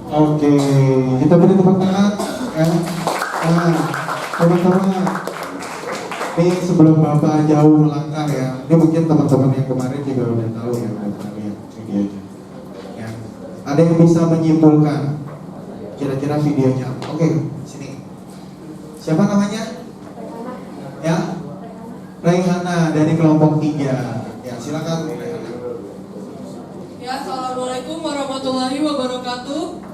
Oke, kita beri tepuk tangan ya. Nah, teman-teman, ini sebelum Bapak jauh melangkah ya, ini mungkin teman-teman yang kemarin juga udah tahu ya, udah pernah lihat videonya. Ya. Ada yang bisa menyimpulkan kira-kira videonya? Oke, sini. Siapa namanya? Ya, Raihana dari kelompok 3. Ya, silakan Raihana. Ya, assalamualaikum warahmatullahi wabarakatuh.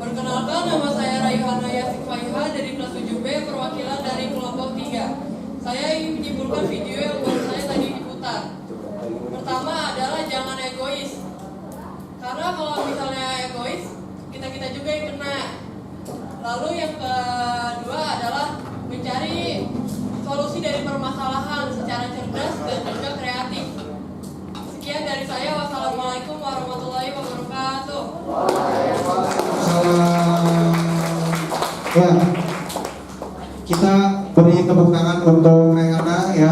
Perkenalkan, nama saya Raihana Yasik Faiha dari kelas 7B, perwakilan dari kelompok 3. Saya ingin menyimpulkan video yang baru saya tadi diputar. Pertama adalah jangan egois. Karena kalau misalnya egois, kita juga yang kena. Lalu yang kedua adalah mencari solusi dari permasalahan secara cerdas dan juga kreatif. Sekian dari saya. Wassalamualaikum warahmatullahi wabarakatuh. Salam. Ya, kita beri tepuk tangan untuk Raihana ya.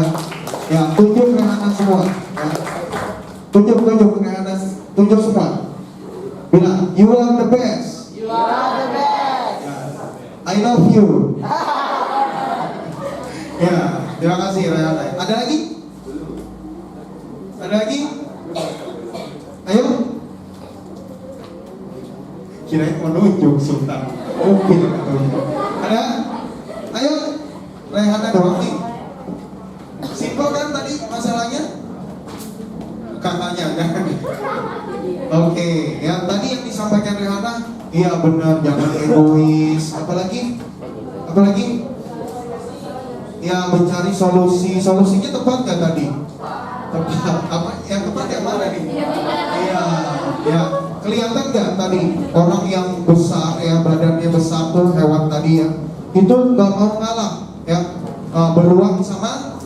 Ya, tunjuk Raihana semua. Ya. Tunjuk Raihana, tunjuk semua. Bilang, you are the best. You are the best. Ya. I love you. Ya, terima kasih Raihana. Ada lagi? Ada lagi? Ayo. Kirain mau nunjuk Sultan. Mungkin ada? Ayo. Raihana doang nih. Simpel kan tadi masalahnya? Katanya kan? Oke, yang tadi yang disampaikan Raihana, iya benar, jangan egois. Apalagi? Ya, mencari solusi. Solusinya tepat nggak tadi? Tepat. Apa? Yang tepat yang mana nih? Iya, ya. Kelihatan nggak tadi orang yang besar ya, badannya besar tuh hewan tadi ya, itu nggak mau ngalah ya, beruang sama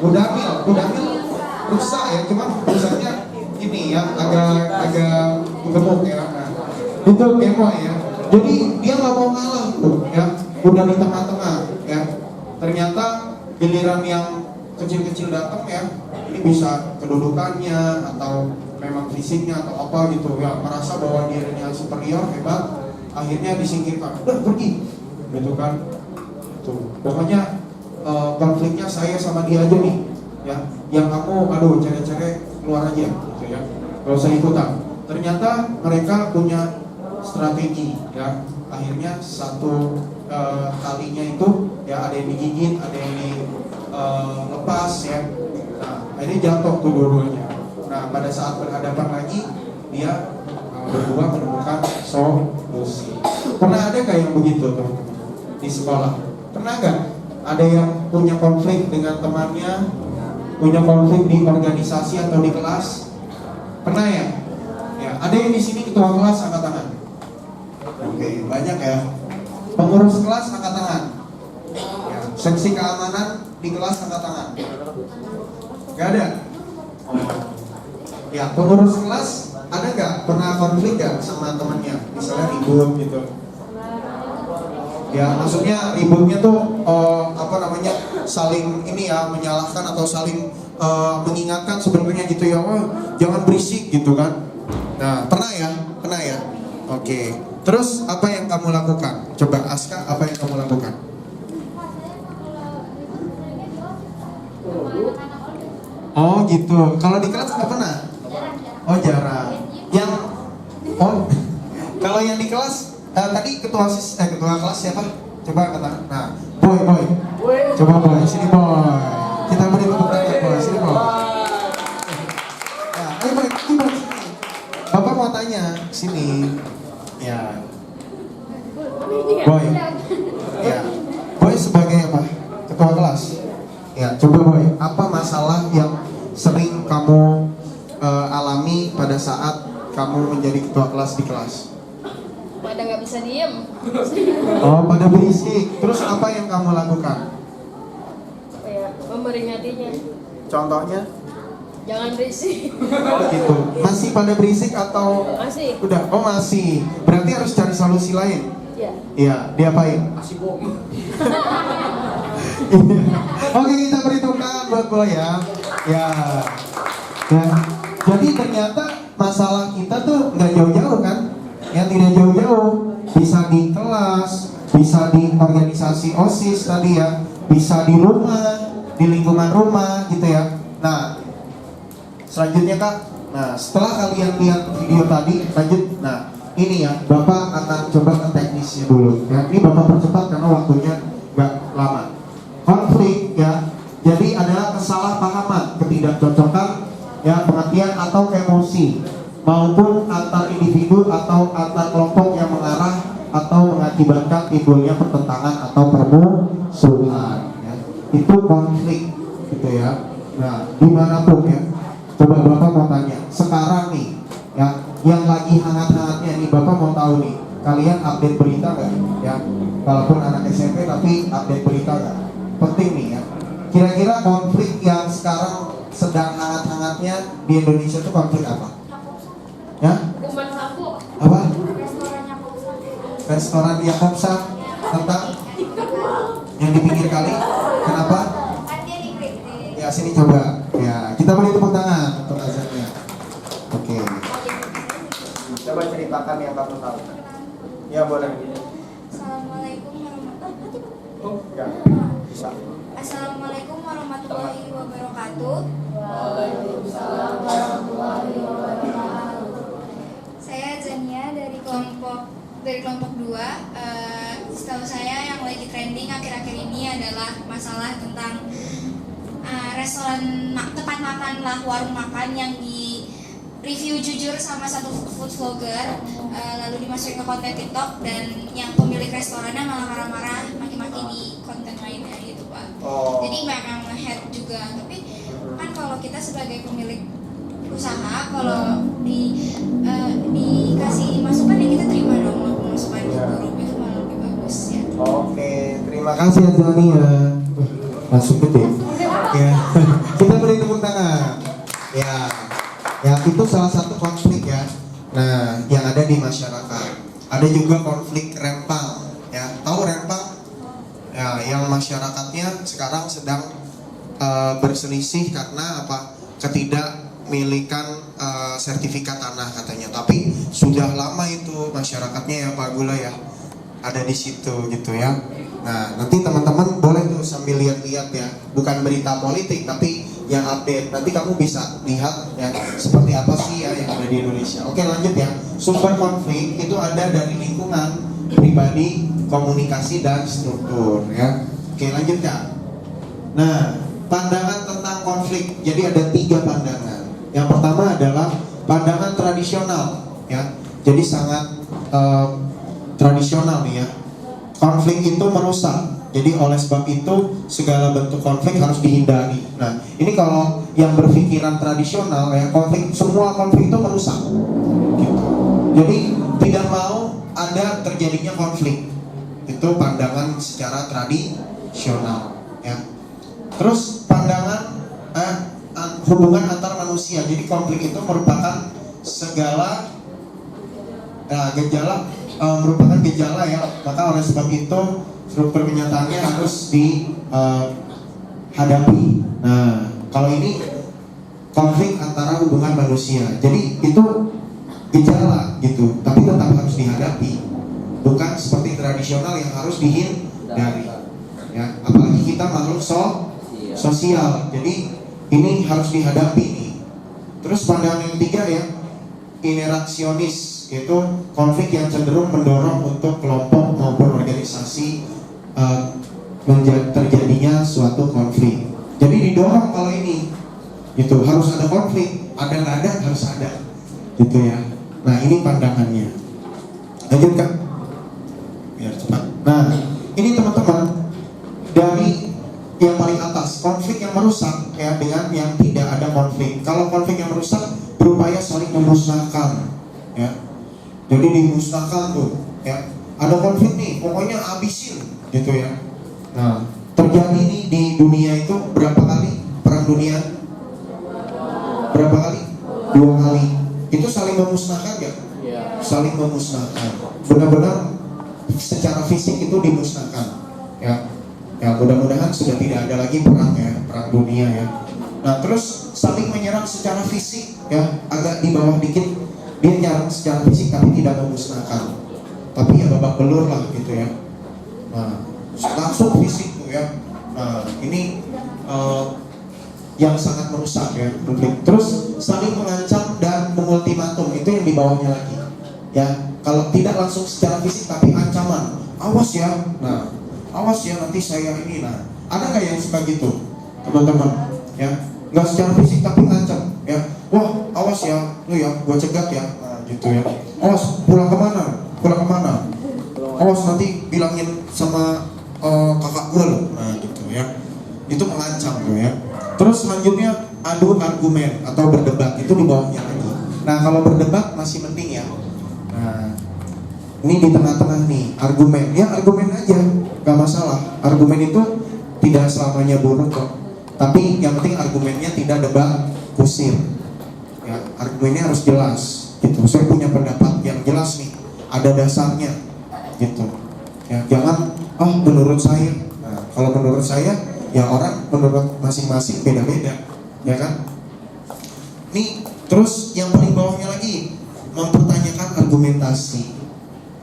Kudamil rusak ya, cuman rusaknya ini ya agak gemuk ya. Nah, itu gemoy ya. Jadi dia nggak mau ngalah tuh ya, udah di tengah-tengah ya. Ternyata giliran yang kecil-kecil datang ya, ini bisa kedudukannya atau memang fisiknya atau apa gitu ya, merasa bahwa dirinya superior, hebat, akhirnya disingkirkan, udah pergi gitu kan. Tuh, pokoknya konfliknya saya sama dia aja nih ya, yang kamu aduh cere-cere keluar aja gitu ya, gak usah ikutan. Ternyata mereka punya strategi ya, akhirnya satu kalinya itu ya, ada yang digigit, ada yang dilepas ya. Nah, akhirnya jatuh tuh dua-duanya. Nah, pada saat berhadapan lagi, dia berdua menemukan solusi. Pernah ada gak yang begitu tuh di sekolah? Pernah gak? Ada yang punya konflik dengan temannya, punya konflik di organisasi atau di kelas? Pernah ya? Ya, ada yang di sini ketua kelas, angkat tangan. Oke, banyak ya. Pengurus kelas, angkat tangan. Ya, seksi keamanan di kelas, angkat tangan. Gak ada? Ya, pengurus kelas ada nggak pernah konflik nggak sama temannya, misalnya ribut gitu? Ya, maksudnya ributnya tuh saling ini ya, menyalahkan atau saling mengingatkan sebenarnya gitu ya, oh, jangan berisik gitu kan? Nah, pernah ya? Oke. Terus apa yang kamu lakukan? Coba Aska, apa yang kamu lakukan? Oh gitu. Kalau di kelas nggak pernah? Oh jarang. Kalau yang di kelas tadi ketua kelas siapa? Coba kata. Nah, boy. Coba boy, sini boy. Kita beri tepuk tangan boy, sini boy. Nah, ayo boy, sini. Bapak mau tanya, sini. Ya. Boy. Ya. Boy sebagai apa? Ketua kelas. Ya, coba boy, apa masalah yang sering kamu alami pada saat kamu menjadi ketua kelas di kelas? Pada nggak bisa diem. Oh, pada berisik. Terus apa yang kamu lakukan? Ya, memperingatinya. Contohnya? Jangan berisik. Oh gitu. Masih pada berisik atau? Masih. Udah, oh masih. Berarti harus cari solusi lain. Iya. Iya, diapain? Kasih bom. Oke, kita beri tepuk tangan buat boy ya. Ya. Nah, Jadi ternyata masalah kita tuh nggak jauh-jauh kan? Yang tidak jauh-jauh, bisa di kelas, bisa di organisasi OSIS tadi ya, bisa di rumah, di lingkungan rumah gitu ya. Nah, selanjutnya Kak, nah setelah kalian lihat video tadi, lanjut. Nah, ini ya, Bapak akan coba ke teknisnya dulu. Ya, ini Bapak percepat karena waktunya nggak lama. Konflik ya, jadi adalah kesalahpahaman, ketidakcocokan, ya pengertian atau emosi, maupun antar individu atau antar kelompok yang mengarah atau mengakibatkan timbulnya pertentangan atau permusuhan. Ya. Itu konflik, gitu ya. Nah, dimanapun ya. Coba Bapak mau tanya, sekarang nih, ya, yang lagi hangat-hangatnya nih, Bapak mau tahu nih, kalian update berita nggak? Ya, walaupun anak SMP tapi update berita nggak? Penting nih ya. Kira-kira konflik yang sekarang sedang hangat-hangatnya di Indonesia itu konflik apa? Ya? Kuman sapu. Apa? Restoran Yakobsa tentang yang di pinggir kali. Kenapa? Ya sini coba. Ya kita beri tepuk tangan untuk azannya. Oke. Coba ceritakan yang kamu tahu. Ya boleh. Assalamualaikum warahmatullahi wabarakatuh. Oh, ya. Bisa. Assalamualaikum warahmatullahi wabarakatuh. Waalaikumsalam warahmatullahi wabarakatuh. Saya Zania dari kelompok 2. Setahu saya yang lagi trending akhir-akhir ini adalah masalah tentang restoran tempat makan lah, warung makan yang di review jujur sama satu food vlogger, lalu dimasukin ke konten TikTok, dan yang pemilik restorannya malah marah-marah maki-maki di konten lainnya gitu Pak. Oh. Jadi banyak yang nge-head juga, tapi kan kalau kita sebagai pemilik usaha, kalau dikasih masukan ya kita terima dong, masukan buruk itu malah lebih bagus ya. Oke, terima kasih Azania. Masuk gede. Ya, kita beri tepuk tangan. Ya, ya itu salah satu konflik ya. Nah, yang ada di masyarakat. Ada juga konflik rempang. Ya, tahu rempang? Ya, yang masyarakatnya sekarang sedang berselisih karena apa? Ketidakmilikan sertifikat tanah katanya. Tapi sudah lama itu masyarakatnya ya Pak Gula ya. Ada di situ gitu ya. Nah, nanti teman-teman boleh tuh sambil lihat-lihat ya. Bukan berita politik tapi yang update. Nanti kamu bisa lihat ya seperti apa sih ya yang ada di Indonesia. Oke, lanjut ya. Sumber konflik itu ada dari lingkungan, pribadi, komunikasi dan struktur ya. Oke, lanjut ya. Nah, pandangan tentang konflik. Jadi ada 3 pandangan. Yang pertama adalah pandangan tradisional ya. Jadi sangat tradisional nih ya. Konflik itu merusak. Jadi oleh sebab itu segala bentuk konflik harus dihindari. Nah, ini kalau yang berpikiran tradisional ya, semua konflik itu merusak. Gitu. Jadi tidak mau ada terjadinya konflik. Itu pandangan secara tradisional ya. Terus pandangan hubungan antar manusia. Jadi konflik itu merupakan segala merupakan gejala ya. Maka oleh sebab itu struktur kenyataannya harus dihadapi. Nah, kalau ini konflik antara hubungan manusia. Jadi itu gejala gitu, tapi tetap harus dihadapi. Bukan seperti tradisional yang harus dihindari. Ya, apalagi kita makhluk sosial. Jadi ini harus dihadapi nih. Terus pandangan yang 3 ya, interaksionis. Itu konflik yang cenderung mendorong untuk kelompok maupun organisasi terjadinya suatu konflik. Jadi didorong kalau ini, gitu harus ada konflik, ada nggak ada harus ada, gitu ya. Nah ini pandangannya. Lanjut Kak, biar cepat. Nah ini teman-teman dari yang paling atas, konflik yang merusak ya dengan yang tidak ada konflik. Kalau konflik yang merusak berupaya saling memusnahkan, ya. Jadi dimusnahkan tuh, ya. Ada konflik nih, pokoknya habisin, gitu ya. Nah, terjadi nih di dunia itu berapa kali perang dunia? Berapa kali? 2 kali. Itu saling memusnahkan ya? Saling memusnahkan. Benar-benar secara fisik itu dimusnahkan, ya. Ya mudah-mudahan sudah tidak ada lagi perang ya, perang dunia ya. Nah terus saling menyerang secara fisik, ya, agak di bawah dikit dia nyerang secara fisik tapi tidak memusnahkan, tapi ya babak belur lah gitu ya. Nah, langsung fisik tuh ya. Nah, ini yang sangat merusak ya publik. Terus saling mengancam dan mengultimatum, itu yang di bawahnya lagi. Ya, kalau tidak langsung secara fisik tapi ancaman, awas ya. Nah, awas ya nanti saya ini. Nah, ada nggak yang suka gitu, teman-teman? Ya, nggak secara fisik tapi ngancam. Ya, wah awas ya, lu ya, gua cegat ya. Nah, gitu ya. Awas pulang kemana? Pulang kemana? Awas nanti bilangin sama kakak gue loh. Nah, gitu ya. Itu mengancam tuh ya. Terus selanjutnya adu argumen atau berdebat, itu di bawahnya lagi. Nah, kalau berdebat masih mending ya. Nah, ini di tengah-tengah nih, argumen. Ya argumen aja, gak masalah. Argumen itu tidak selamanya buruk kok. Tapi yang penting argumennya tidak debat kusir. Ya, argumennya harus jelas. Gitu. Saya punya pendapat yang jelas nih, ada dasarnya. Gitu. Ya, jangan menurut saya. Nah, kalau menurut saya, ya orang menurut masing-masing beda-beda, ya kan? Nih, terus yang paling bawahnya lagi, mempertanyakan argumentasi.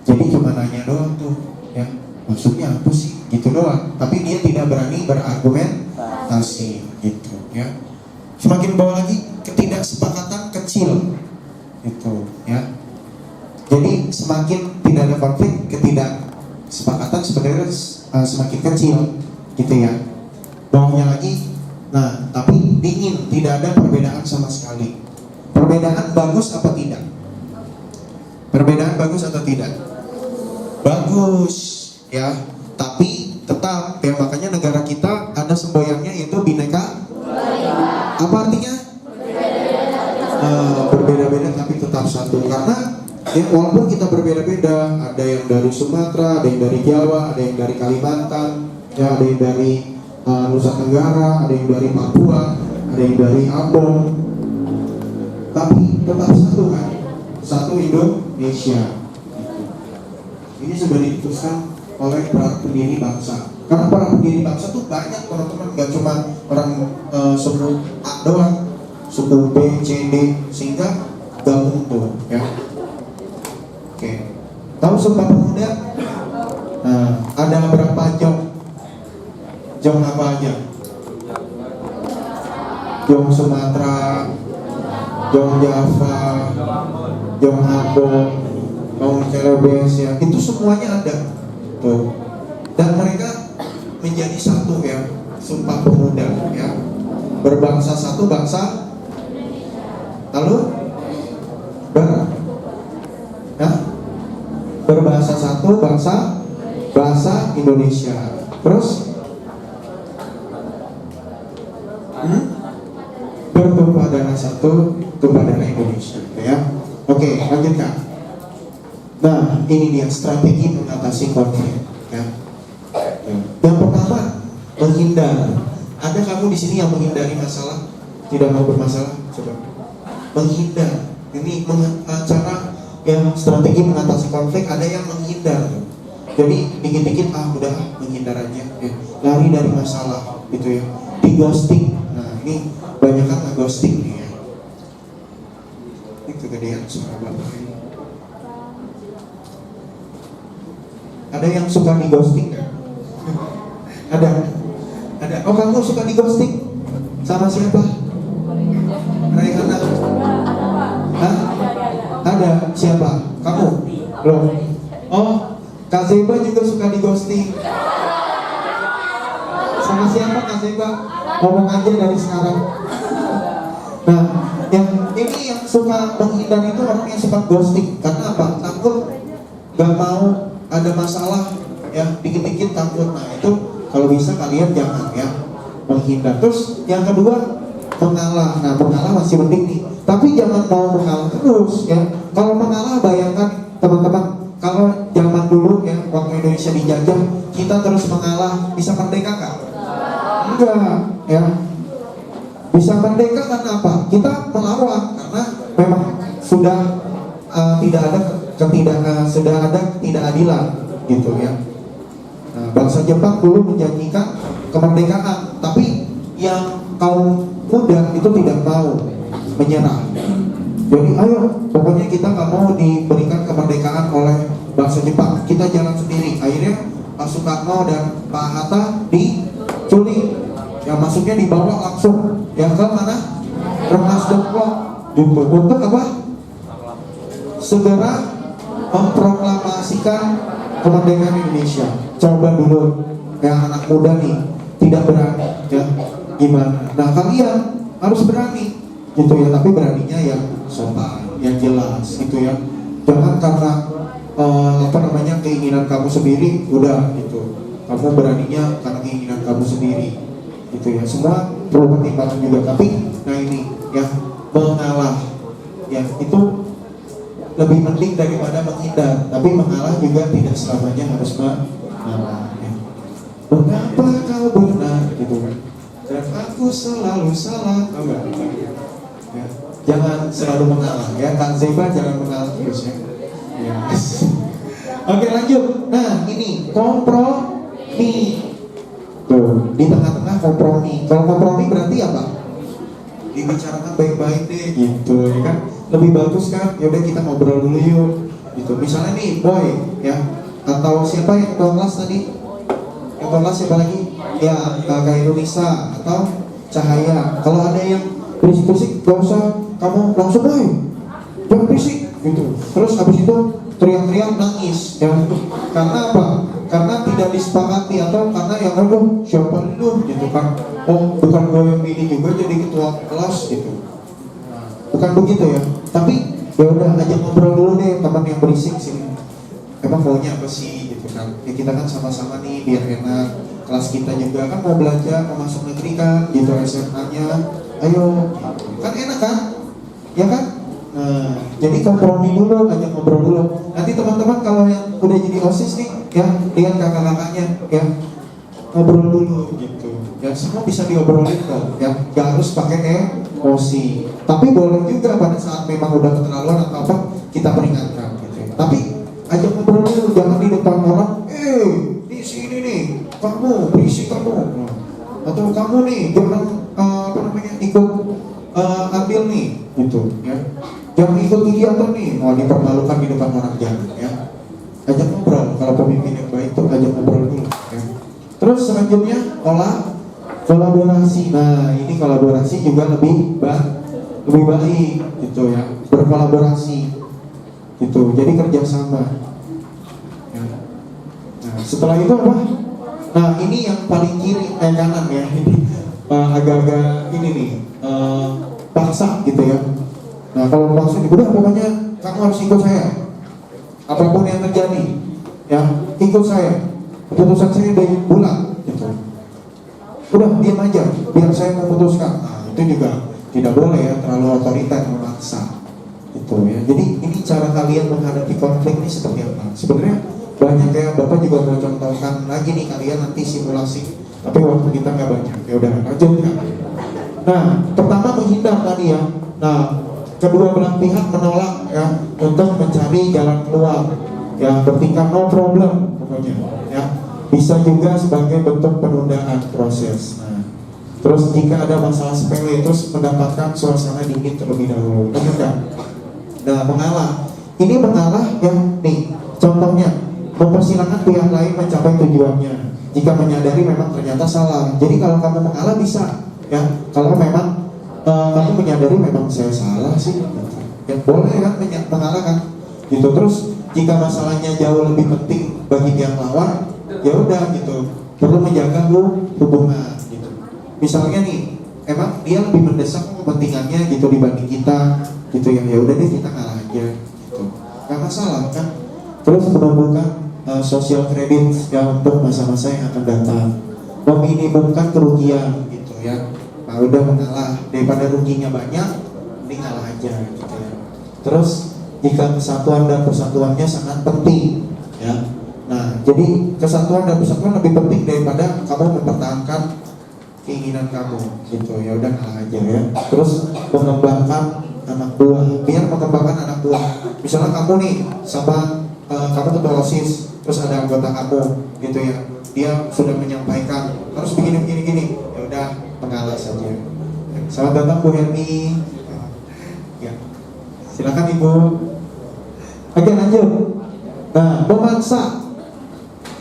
Jadi cuma nanya doang tuh, ya maksudnya apa sih? Gitu doang. Tapi dia tidak berani berargumentasi, gitu, ya. Semakin bawah lagi, ketidaksepakatan kecil, gitu, ya. Jadi semakin tidak ada konflik, ketidaksepakatan sebenarnya semakin kecil, gitu ya. Bawahnya lagi, nah tapi dingin, tidak ada perbedaan sama sekali. Perbedaan bagus apa tidak? Perbedaan bagus atau tidak? Bagus, ya. Tapi tetap, ya makanya negara kita ada semboyannya yaitu Bhinneka. Apa artinya? Berbeda-beda tapi tetap satu. Karena ya walaupun kita berbeda-beda, ada yang dari Sumatera, ada yang dari Jawa, ada yang dari Kalimantan, ya ada yang dari Nusa Tenggara, ada yang dari Papua, ada yang dari Ambon, tapi tetap satu kan, satu Indonesia. Ini sudah diputuskan oleh para pendiri bangsa. Karena para pendiri bangsa tuh banyak teman-teman, gak cuma orang suku A doang, suku B, C, D, sehingga gabung tuh, ya. Oke, tahu Sumpah Pemuda? Nah, ada berapa jong? Jong apa aja? Jong Sumatera, Jong Java, Jong Ambon, Jong Celebes ya. Itu semuanya ada. Tuh. Dan mereka menjadi satu ya, Sumpah Pemuda ya. Berbangsa satu bangsa. Lalu berbahasa satu bahasa Indonesia. Terus bertumpah darah satu, tumpah darah Indonesia, ya. Oke, lanjutkan. Nah, ini dia strategi mengatasi konflik, ya. Yang pertama, menghindar. Ada kamu di sini yang menghindari masalah, tidak mau bermasalah? Coba. Menghindar. Ini cara yang strategi mengatasi konflik. Ada yang menghindar. Jadi dikit-dikit udah menghindar aja, ya. Lari dari masalah, gitu ya. Di ghosting. Nah, ini banyak kan ghosting nih ya. Ini kegedean suara bapak ini. Ada yang suka di ghosting nggak? Ada. Oh, kamu suka di ghosting? Sama siapa? Raihana? Hah? Ada. Siapa? Kamu? Loh. Oh, Kak Zeba juga suka di ghosting. Sama siapa Kak Zeba? Ngomong aja dari sekarang. Nah, yang ini yang suka menghindar itu orang yang suka ghosting. Karena apa? Takut gak mau ada masalah, ya, dikit-dikit takut. Nah, itu kalau bisa kalian jangan ya menghindar. Terus yang kedua, mengalah. Nah, mengalah masih penting nih. Tapi jangan mau mengalah terus ya. Kalau mengalah, bayangkan teman-teman, kalau zaman dulu ya, waktu Indonesia dijajah, kita terus mengalah, bisa merdeka nggak? Enggak, ya. Bisa merdeka karena apa? Kita melawan karena memang sudah tidak ada ketidakadilan, gitu ya. Nah, bangsa Jepang dulu menjanjikan kemerdekaan, tapi yang kaum muda itu tidak mau menyerah. Jadi ayo, pokoknya kita nggak mau diberikan kemerdekaan oleh bangsa Jepang, kita jalan sendiri. Akhirnya Pak Soekarno dan Pak Hatta diculik, yang masuknya dibawa langsung yang ke mana? Rengas Dengklok, gitu. Untuk apa? Segera memproklamasikan kemerdekaan Indonesia. Coba dulu yang anak muda nih tidak berani, ya gimana? Nah kalian harus berani, gitu ya. Tapi beraninya yang sopan, yang jelas, gitu ya. Jangan karena keinginan kamu sendiri, udah gitu. Kamu beraninya karena keinginan kamu sendiri, gitu ya. Semua perlu pertimbangan juga. Tapi, nah ini ya mengalah, ya itu lebih penting daripada menghindar. Tapi mengalah juga tidak selamanya harus mengalah. Ya. Mengapa kau benar, gitu kan? Dan aku selalu salah, enggak? Ya. Jangan selalu mengalah, ya. Kang Zeba jangan mengalah terus ya. Ya. Oke lanjut. Nah ini kompromi. Tuh di tengah-tengah kompromi. Kalau kompromi berarti apa? Dibicarakan baik-baik deh, gitu ya kan? Lebih bagus kan? Ya udah kita ngobrol dulu yuk. Gitu. Misalnya nih boy, ya atau siapa yang ketua kelas tadi? Yang ketua kelas siapa lagi? Ya Kak Indonesia atau Cahaya. Kalau ada yang berisik-berisik, gak usah kamu langsung boy, jangan berisik, gitu. Terus habis itu teriak-teriak nangis, ya. Karena apa? Karena tidak disepakati atau karena yang aduh siapa lu, gitu kan? Oh bukan gue yang ini juga jadi ketua kelas, gitu. Bukan begitu ya. Tapi ya udah ajak ngobrol dulu deh teman yang berisik sini. Emang maunya apa sih, gitu kan? Ya kita kan sama-sama nih biar enak. Kelas kita juga kan mau belajar, mau masuk negeri kan, gitu SMA-nya. Ayo, kan enak kan? Ya kan? Nah, jadi kompromi dulu, ajak ngobrol dulu. Nanti teman-teman kalau yang udah jadi OSIS nih, ya lihat kakak-kakaknya, ya ngobrol dulu gitu. Ya semua bisa diobrolin kok, ya gak harus pakai emosi. Tapi boleh juga pada saat memang udah keterlaluan atau apa kita peringatkan gitu. Tapi ajak ngobrol dulu, jangan di depan orang. Di sini nih, kamu berisik kamu. Atau kamu nih jangan ikut ambil nih, gitu ya. Jangan ikut kegiatan nih, mau dipermalukan di depan orang jangan ya. Ajak ngobrol, kalau pemimpin yang baik tuh ajak ngobrol dulu ya. Terus selanjutnya kolaborasi. Nah ini kolaborasi juga lebih baik gitu ya, berkolaborasi gitu, jadi kerjasama ya. Nah setelah itu apa? Nah ini yang paling kiri kanan ya, ini agak-agak ini nih paksa gitu ya. Nah kalau paksa udah pokoknya kamu harus ikut saya, apapun yang terjadi ya ikut saya, keputusan saya udah bulat gitu. Udah diam aja biar saya memutuskan. Nah itu juga tidak boleh ya, terlalu otoriter memaksa gitu ya. Jadi ini cara kalian menghadapi konflik ini seperti apa? Sebenarnya banyak ya, Bapak juga mau contohkan lagi nih kalian nanti simulasi, tapi waktu kita nggak banyak. Ya udah lanjut ya. Nah pertama menghindar tadi ya. Nah kedua belah pihak menolak ya untuk mencari jalan keluar ya, bertingkah no problem pokoknya ya. Bisa juga sebagai bentuk penundaan proses. Nah, terus jika ada masalah sepele terus mendapatkan suasana dingin terlebih dahulu. Benar. Nah mengalah, ini mengalah ya nih contohnya, mempersilahkan pihak lain mencapai tujuannya jika menyadari memang ternyata salah. Jadi kalau kamu mengalah bisa ya, kalau memang kamu menyadari memang saya salah sih, ya boleh kan mengalah kan gitu. Terus jika masalahnya jauh lebih penting bagi pihak lawan, ya udah gitu, perlu menjaga hubungan gitu. Misalnya nih emang dia lebih mendesak kepentingannya gitu dibanding kita gitu ya, ya udah deh kita kalah aja gitu, nggak masalah kan. Terus menumbuhkan sosial kredit ya untuk masa-masa yang akan datang, meminimumkan kerugian gitu ya. Nah udah mengalah, daripada ruginya banyak mending ngalah aja gitu ya. Terus jika kesatuan dan persatuannya sangat penting ya. Nah jadi kesatuan dan persatuan lebih penting daripada kamu mempertahankan keinginan kamu gitu, ya udah ngalah aja ya. Terus mengembangkan anak buah, biar mengembangkan anak buah. Misalnya kamu nih sama kamu ketua OSIS, terus ada anggota kamu gitu ya, dia sudah menyampaikan harus begini, ya udah mengalah saja. Selamat datang Bu Hermi. Ya, silakan Ibu. Oke, lanjut. Nah, memaksa.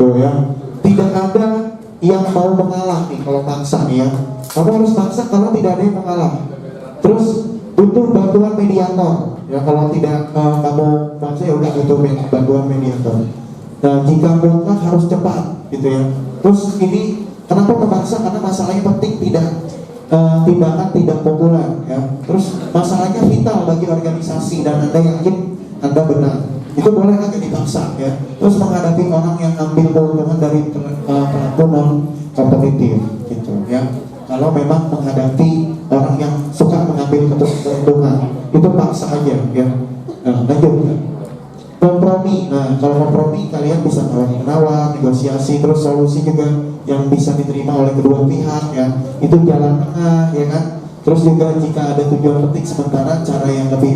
Tuh ya, tidak ada yang mau mengalah nih kalau maksa nih ya. Kamu harus maksa kalau tidak ada yang mengalah. Terus butuh bantuan mediator. Ya kalau tidak kamu maksa ya udah butuh bantuan mediator. Nah, jika mutlak harus cepat gitu ya. Terus ini kenapa memaksa? Karena masalahnya penting, tindakan tidak populer ya. Terus masalahnya vital bagi organisasi dan Anda yakin Anda benar. Itu boleh agak dipaksa ya. Terus menghadapi orang yang ambil keuntungan dari pelaku non kompetitif gitu ya. Kalau memang menghadapi orang yang suka mengambil keuntungan, itu paksa aja ya. Nah, lanjut ya. Kompromi. Nah, kalau kompromi kalian bisa menawar, negosiasi, terus solusi juga yang bisa diterima oleh kedua pihak ya. Itu jalan tengah ya kan. Terus juga jika ada tujuan penting sementara, cara yang lebih